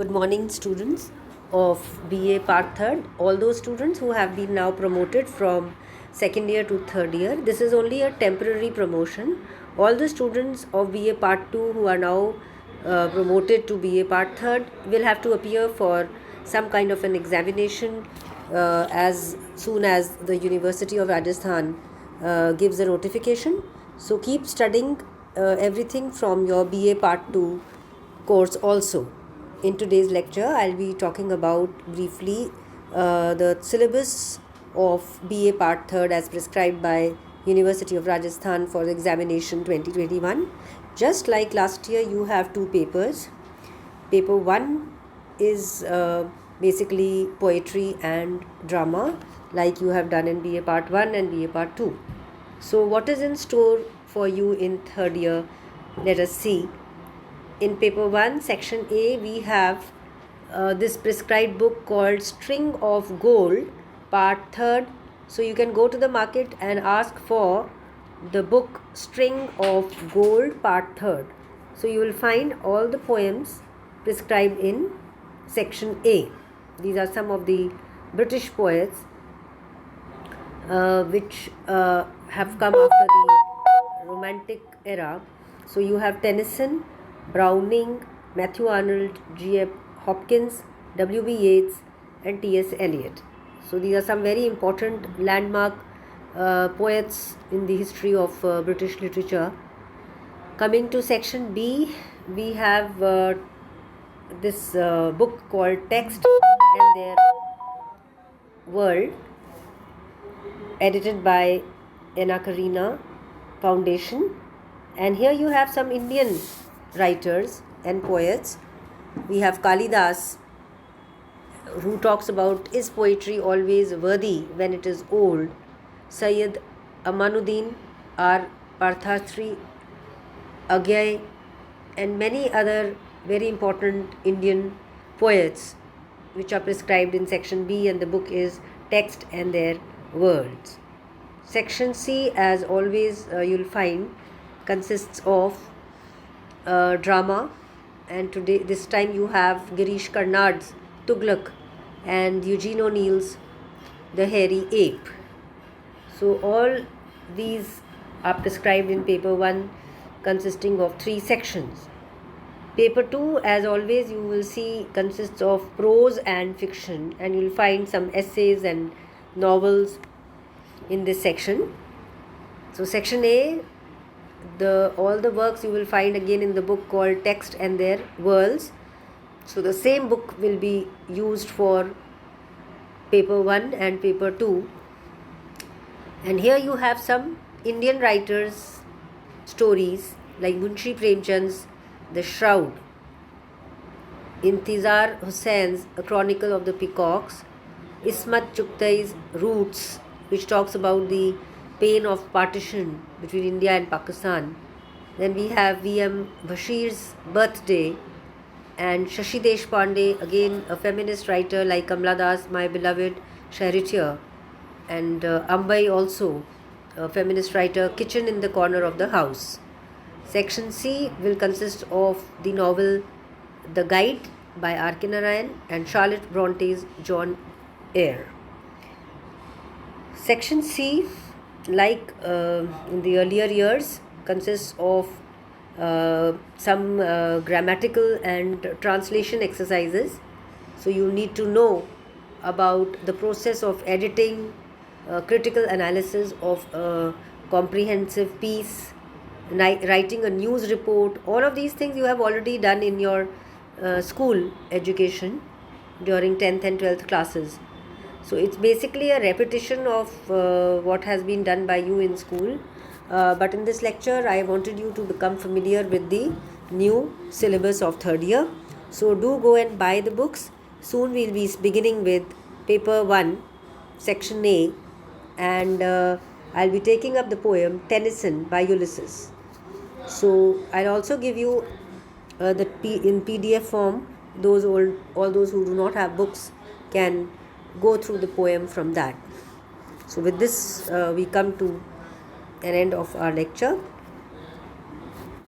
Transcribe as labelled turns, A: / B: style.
A: Good morning, students of BA Part 3rd. All those students who have been now promoted from second year to third year, this is only a temporary promotion. All the students of BA Part 2 who are now promoted to BA Part 3rd will have to appear for some kind of an examination as soon as the University of Rajasthan gives a notification. So keep studying everything from your BA Part 2 course also. In today's lecture, I'll be talking about briefly the syllabus of BA Part 3rd as prescribed by University of Rajasthan for examination 2021. Just like last year, you have two papers. Paper 1 is basically poetry and drama, like you have done in BA Part 1 and BA Part 2. So what is in store for you in third year? Let us see. In paper 1, section A, we have this prescribed book called String of Gold, part 3rd. So you can go to the market and ask for the book String of Gold, part 3rd. So you will find all the poems prescribed in section A. These are some of the British poets which have come after the Romantic era. So you have Tennyson, Browning, Matthew Arnold, G.F. Hopkins, W.B. Yeats and T.S. Eliot. So these are some very important landmark poets in the history of British literature. Coming to section B, we have this book called Text and Their World, edited by Anna Karina Foundation. And here you have some Indian writers and poets. We have Kalidas, who talks about is poetry always worthy when it is old. Sayyid Amanuddin, R. Parthathri, Agyay, and many other very important Indian poets which are prescribed in section B, and the book is Text and Their Worlds. Section C, as always, you'll find consists of drama, and this time you have Girish Karnad's Tughlaq and Eugene O'Neill's The Hairy Ape. So all these are prescribed in paper 1, consisting of 3 sections. Paper 2, as always, you will see consists of prose and fiction, and you'll find some essays and novels in this section. So section A, all the works you will find again in the book called Text and Their Worlds. So the same book will be used for paper 1 and paper 2. And here you have some Indian writers' stories like Munshi Premchand's The Shroud, Intizar Husain's A Chronicle of the Peacocks, Ismat Chughai's Roots, which talks about the pain of partition between India and Pakistan. Then we have V.M. Bashir's Birthday, and Shashi Deshpande, again a feminist writer like Kamla Das, My Beloved Charioteer, and Ambai, also a feminist writer, Kitchen in the Corner of the House. Section C will consist of the novel The Guide by R.K. Narayan and Charlotte Bronte's John Eyre. Section C, like in the earlier years, consists of some grammatical and translation exercises. So you need to know about the process of editing, critical analysis of a comprehensive piece, writing a news report. All of these things you have already done in your school education during 10th and 12th classes. So it's basically a repetition of what has been done by you in school. But in this lecture, I wanted you to become familiar with the new syllabus of third year. So do go and buy the books. Soon we'll be beginning with paper 1, section A, and I'll be taking up the poem Tennyson by Ulysses. So I'll also give you in PDF form. All those who do not have books can go through the poem from that. So with this, we come to an end of our lecture.